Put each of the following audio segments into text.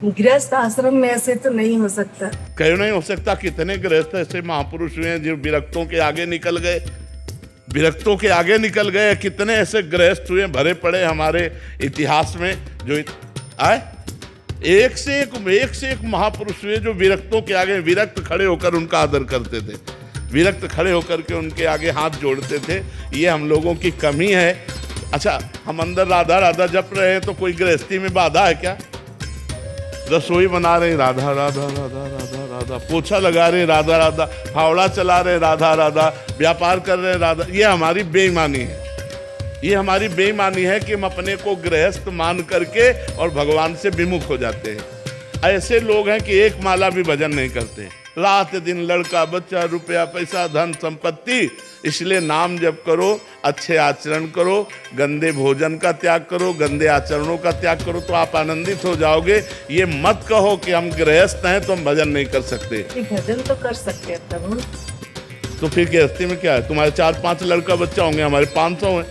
गृहस्थ आश्रम में ऐसे तो नहीं हो सकता। क्यों नहीं हो सकता? कितने गृहस्थ ऐसे महापुरुष हुए हैं जो विरक्तों के आगे निकल गए, विरक्तों के आगे निकल गए। कितने ऐसे गृहस्थ हुए भरे पड़े हमारे इतिहास में जो आए, एक से एक महापुरुष हुए जो विरक्तों के आगे, विरक्त खड़े होकर उनका आदर करते थे, विरक्त खड़े होकर के उनके आगे हाथ जोड़ते थे। ये हम लोगों की कमी है। अच्छा, हम अंदर राधा राधा जप रहे हैं तो कोई गृहस्थी में बाधा है क्या? रसोई बना रहे राधा राधा राधा राधा राधा, पोछा लगा रहे राधा राधा, फावड़ा चला रहे राधा राधा, व्यापार कर रहे राधा। ये हमारी बेईमानी है, ये हमारी बेईमानी है कि हम अपने को गृहस्थ मान करके और भगवान से विमुख हो जाते हैं। ऐसे लोग हैं कि एक माला भी भजन नहीं करते, रात दिन लड़का बच्चा रुपया पैसा धन संपत्ति। इसलिए नाम जप करो, अच्छे आचरण करो, गंदे भोजन का त्याग करो, गंदे आचरणों का त्याग करो तो आप आनंदित हो जाओगे। ये मत कहो कि हम गृहस्थ हैं तो हम भजन नहीं कर सकते। भजन तो कर सकते हैं प्रभु। तो फिर गृहस्थी में क्या है? तुम्हारे 4-5 लड़का बच्चा होंगे, हमारे 500 हैं।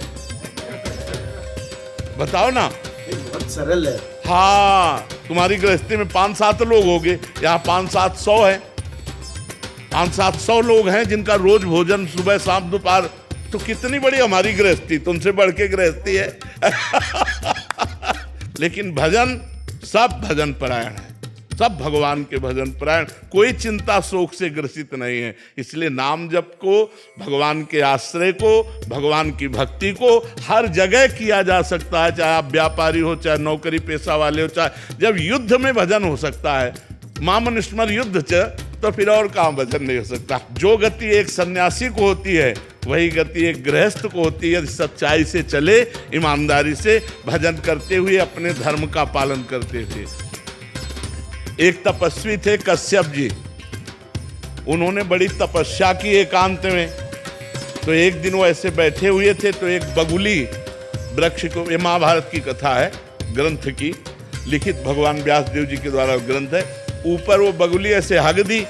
बताओ ना, बहुत सरल है। हाँ, तुम्हारी गृहस्थी में 5-7 लोग होंगे, यहाँ 5-700 है। 500-700 लोग हैं जिनका रोज भोजन सुबह शाम दोपहर। तो कितनी बड़ी हमारी गृहस्थी, तुमसे बढ़ के गृहस्थी है। लेकिन भजन, सब भजन परायण है, सब भगवान के भजन परायण, कोई चिंता शोक से ग्रसित नहीं है। इसलिए नाम जप को, भगवान के आश्रय को, भगवान की भक्ति को हर जगह किया जा सकता है, चाहे आप व्यापारी हो, चाहे नौकरी पेशा वाले हो, चाहे जब युद्ध में भजन हो सकता है। मामनुस्मर युद्ध च, तो फिर और कहाँ भजन नहीं हो सकता। जो गति एक सन्यासी को होती है वही गति एक गृहस्थ को होती है। सच्चाई से चले, ईमानदारी से भजन करते हुए, अपने धर्म का पालन करते हुए। एक तपस्वी थे कश्यप जी, उन्होंने बड़ी तपस्या की एकांत में। तो एक दिन वो ऐसे बैठे हुए थे तो एक बगुली वृक्ष को, ये महाभारत की कथा है, ग्रंथ की लिखित, भगवान व्यास देव जी के द्वारा ग्रंथ है। ऊपर वो बगुली ऐसे हग दी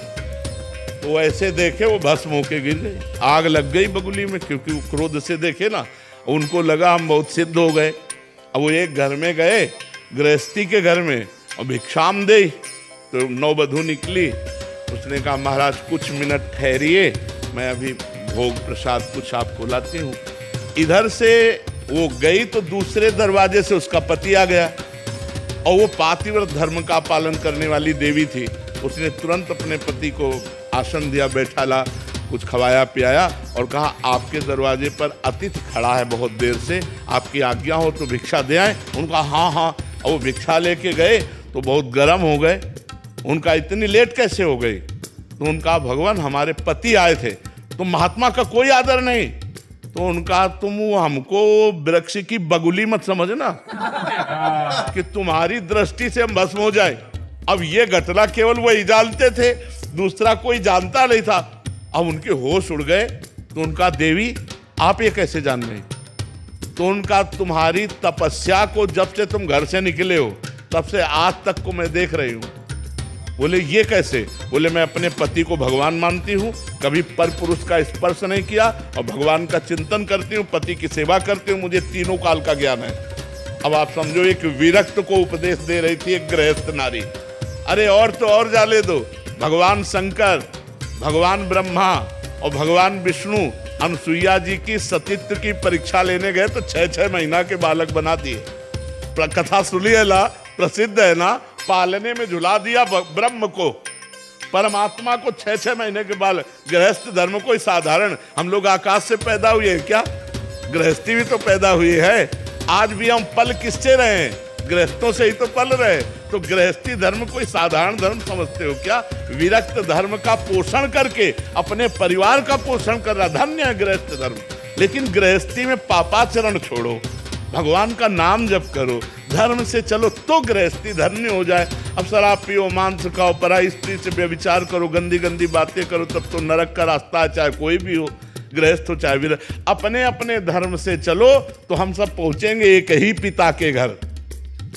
तो ऐसे देखे वो भस्म होके गिर गई, आग लग गई बगुली में, क्योंकि वो क्रोध से देखे ना, उनको लगा हम बहुत सिद्ध हो गए। अब वो एक घर में गए, गृहस्थी के घर में, और भिक्षाम दे। तो नौबधू निकली, उसने कहा महाराज कुछ मिनट ठहरिए, मैं अभी भोग प्रसाद कुछ आपको लाती हूँ। इधर से वो गई तो दूसरे दरवाजे से उसका पति आ गया, और वो पातिव्रत धर्म का पालन करने वाली देवी थी। उसने तुरंत अपने पति को आसन दिया, बैठा ला, कुछ खवाया पियाया और कहा आपके दरवाजे पर अतिथि खड़ा है बहुत देर से, आपकी आज्ञा हो तो भिक्षा दे आए। उनका हाँ हाँ। और वो भिक्षा लेके गए तो बहुत गर्म हो गए। उनका इतनी लेट कैसे हो गई? तो उनका भगवान हमारे पति आए थे, तो महात्मा का कोई आदर नहीं। तो उनका तुम हमको वृक्ष की बगुली मत समझना कि तुम्हारी दृष्टि से हम भस्म हो जाए। अब ये घटना केवल वही जानते थे, दूसरा कोई जानता नहीं था। अब उनके होश उड़ गए। तो उनका देवी आप ये कैसे जान गए? तो उनका तुम्हारी तपस्या को जब से तुम घर से निकले हो तब से आज तक को मैं देख रही हूँ। बोले ये कैसे? बोले मैं अपने पति को भगवान मानती हूँ, कभी पर पुरुष का स्पर्श नहीं किया, और भगवान का चिंतन करती हूँ, पति की सेवा करती हूँ, मुझे तीनों काल का ज्ञान है। अब आप समझो, एक विरक्त को उपदेश दे रही थी एक गृहस्थ नारी। अरे और तो और जाने दो, भगवान शंकर, भगवान ब्रह्मा और भगवान विष्णु अनुसुईया जी की सतीत्व की परीक्षा लेने गए तो 6-6 महीना के बालक बना दिए। कथा सुनी है ना, प्रसिद्ध है ना, पालने में झुला दिया ब्रह्म को, परमात्मा को 6-6 महीने के बालक। गृहस्थ धर्म कोई साधारण, हम लोग आकाश से पैदा हुए हैं क्या? गृहस्थी भी तो पैदा हुई है। आज भी हम पल किससे रहे? गृहस्थों से ही तो पल रहे। तो गृहस्थी धर्म कोई साधारण धर्म समझते हो क्या? विरक्त धर्म का पोषण करके अपने परिवार का पोषण कर रहा, धन्य है गृहस्थ धर्म। लेकिन गृहस्थी में पापाचरण छोड़ो, भगवान का नाम जप करो, धर्म से चलो तो गृहस्थी धन्य हो जाए। अब शराब पियो, मांस खाओ, पराई स्त्री से व्यभिचार करो, गंदी गंदी बातें करो, तब तो नरक का रास्ता है, चाहे कोई भी हो, गृहस्थ हो चाहे विरक्त। अपने अपने धर्म से चलो तो हम सब पहुंचेंगे एक ही पिता के घर।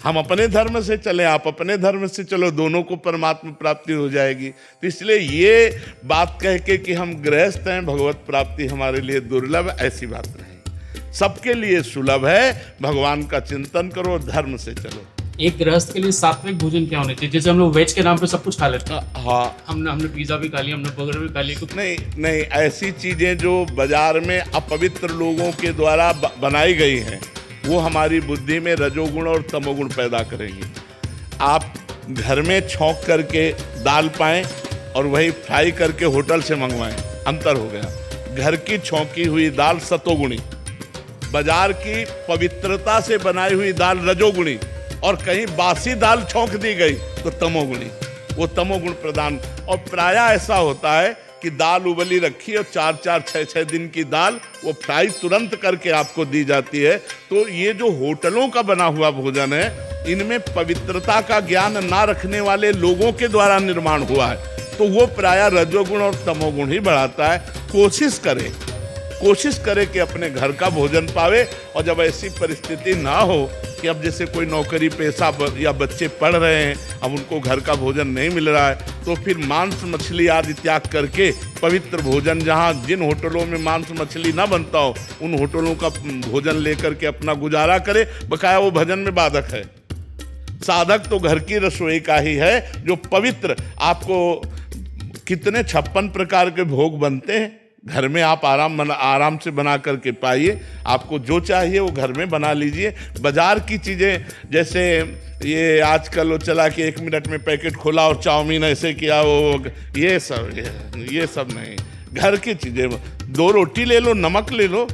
हम अपने धर्म से चले, आप अपने धर्म से चलो, दोनों को परमात्मा प्राप्ति हो जाएगी। तो इसलिए ये बात कह के कि हम गृहस्थ हैं, भगवत प्राप्ति हमारे लिए दुर्लभ, ऐसी बात नहीं, सबके लिए सुलभ है। भगवान का चिंतन करो, धर्म से चलो। एक गृहस्थ के लिए सात्विक भोजन क्या होना चाहिए? जैसे हम लोग वेज के नाम पे सब कुछ खा लेते हैं, हाँ, हमने पिज्जा भी खा लिया, हमने बर्गर भी खा लिया, कुछ नहीं नहीं, ऐसी चीजें जो बाजार में अपवित्र लोगों के द्वारा बनाई गई हैं वो हमारी बुद्धि में रजोगुण और तमोगुण पैदा करेंगी। आप घर में छौंक करके दाल पाएं और वही फ्राई करके होटल से मंगवाएं, अंतर हो गया। घर की छौंकी हुई दाल सतोगुणी, बाजार की पवित्रता से बनाई हुई दाल रजोगुणी, और कहीं बासी दाल छौंक दी गई तो तमोगुणी, वो तमोगुण प्रदान। और प्रायः ऐसा होता है कि दाल उबली रखी और 4-4, 6-6 दिन की दाल वो फ्राई तुरंत करके आपको दी जाती है। तो ये जो होटलों का बना हुआ भोजन है, इनमें पवित्रता का ज्ञान ना रखने वाले लोगों के द्वारा निर्माण हुआ है, तो वो प्रायः रजोगुण और तमोगुण ही बढ़ाता है। कोशिश करे कि अपने घर का भोजन पावे। और जब ऐसी परिस्थिति ना हो कि अब जैसे कोई नौकरी पेशा या बच्चे पढ़ रहे हैं, अब उनको घर का भोजन नहीं मिल रहा है, तो फिर मांस मछली आदि त्याग करके पवित्र भोजन, जहाँ जिन होटलों में मांस मछली ना बनता हो उन होटलों का भोजन लेकर के अपना गुजारा करे। बकाया वो भजन में बाधक है। साधक तो घर की रसोई का ही है जो पवित्र। आपको कितने 56 प्रकार के भोग बनते हैं घर में, आप आराम से बना करके पाइए। आपको जो चाहिए वो घर में बना लीजिए। बाजार की चीज़ें जैसे ये आजकल वो चला कि 1 मिनट में पैकेट खोला और चाउमीन ऐसे किया, वो ये सब नहीं। घर की चीज़ें, 2 रोटी ले लो, नमक ले लो,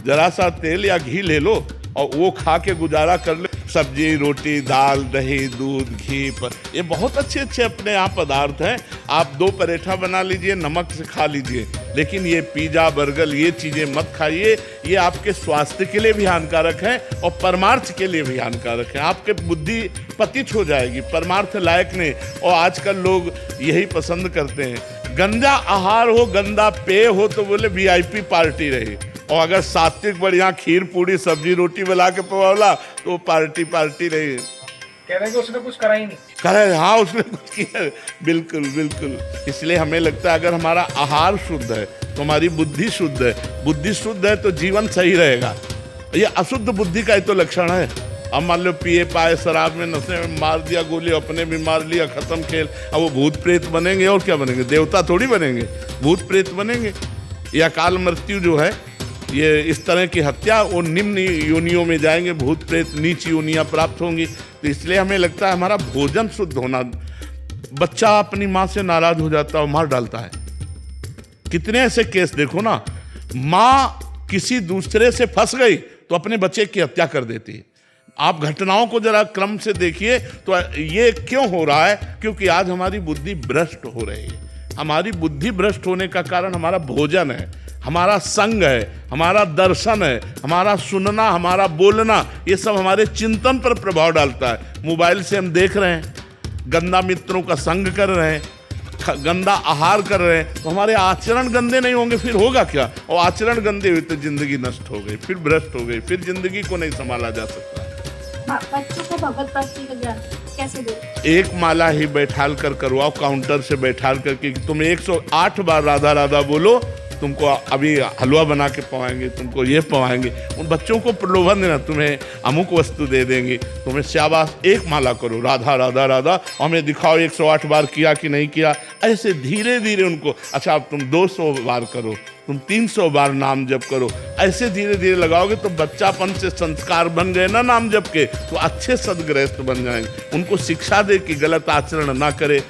जरा सा तेल या घी ले लो और वो खा के गुजारा कर लो। सब्जी, रोटी, दाल, दही, दूध, घी, ये बहुत अच्छे अपने यहाँ पदार्थ हैं। आप 2 पराठा बना लीजिए, नमक से खा लीजिए, लेकिन ये पिज्जा, बर्गर, ये चीज़ें मत खाइए। ये आपके स्वास्थ्य के लिए भी हानिकारक है और परमार्थ के लिए भी हानिकारक है। आपके बुद्धि पतित हो जाएगी, परमार्थ लायक नहीं। और आजकल लोग यही पसंद करते हैं, गंदा आहार हो, गंदा पेय हो तो बोले VIP पार्टी रही, और अगर सात्विक बढ़िया खीर पूड़ी सब्जी रोटी बना के पवाला तो पार्टी रही। कह रहे हैं कि उसने कुछ करा ही नहीं। करे, हाँ उसने कुछ किया, बिल्कुल। इसलिए हमें लगता है अगर हमारा आहार शुद्ध है तो हमारी बुद्धि शुद्ध है। बुद्धि शुद्ध है तो जीवन सही रहेगा। ये अशुद्ध बुद्धि का ही तो लक्षण है। अब मान लो पिए पाए शराब में नशे में मार दिया गोली, अपने भी मार लिया, खत्म खेल। अब वो भूत प्रेत बनेंगे और क्या बनेंगे? देवता थोड़ी बनेंगे, भूत प्रेत बनेंगे। या काल मृत्यु जो है, ये इस तरह की हत्या, वो निम्न योनियों में जाएंगे, भूत प्रेत नीच योनियाँ प्राप्त होंगी। तो इसलिए हमें लगता है हमारा भोजन शुद्ध होना। बच्चा अपनी माँ से नाराज हो जाता है और मार डालता है। कितने ऐसे केस देखो ना, माँ किसी दूसरे से फंस गई तो अपने बच्चे की हत्या कर देती है। आप घटनाओं को जरा क्रम से देखिए तो ये क्यों हो रहा है? क्योंकि आज हमारी बुद्धि भ्रष्ट हो रही है। हमारी बुद्धि भ्रष्ट होने का कारण हमारा भोजन है, हमारा संग है, हमारा दर्शन है, हमारा सुनना, हमारा बोलना, ये सब हमारे चिंतन पर प्रभाव डालता है। मोबाइल से हम देख रहे हैं, गंदा मित्रों का संग कर रहे हैं, गंदा आहार कर रहे हैं, तो हमारे आचरण गंदे नहीं होंगे, फिर होगा क्या? और आचरण गंदे हुए तो जिंदगी नष्ट हो गई, फिर भ्रष्ट हो गई, फिर जिंदगी को नहीं संभाला जा सकता। बच्चों को भगवत प्राप्ति का ज्ञान कैसे दे? एक माला ही बैठाल कर करवाओ, काउंटर से बैठाल करके तुम 108 बार राधा राधा बोलो, तुमको अभी हलवा बना के पवाएंगे, तुमको ये पवाएंगे। उन बच्चों को प्रलोभन देना, तुम्हें अमुक वस्तु दे देंगे, तुम्हें शाबाश। एक माला करो राधा राधा राधा, हमें दिखाओ 108 बार किया कि नहीं किया। ऐसे धीरे धीरे उनको, अच्छा अब तुम 200 बार करो, तुम 300 बार नाम जप करो। ऐसे धीरे धीरे लगाओगे तो बच्चापन से संस्कार बन गए ना नाम जप के, तो अच्छे सदगृहस्थ बन जाएंगे। उनको शिक्षा दे कि गलत आचरण ना करे।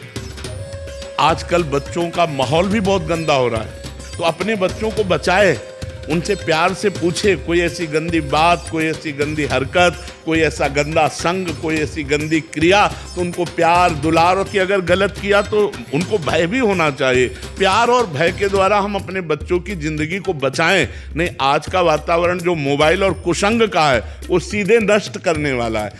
आजकल बच्चों का माहौल भी बहुत गंदा हो रहा है, तो अपने बच्चों को बचाए, उनसे प्यार से पूछे, कोई ऐसी गंदी बात, कोई ऐसी गंदी हरकत, कोई ऐसा गंदा संग, कोई ऐसी गंदी क्रिया, तो उनको प्यार दुलार, और कि अगर गलत किया तो उनको भय भी होना चाहिए। प्यार और भय के द्वारा हम अपने बच्चों की जिंदगी को बचाएं। नहीं, आज का वातावरण जो मोबाइल और कुसंग का है वो सीधे नष्ट करने वाला है।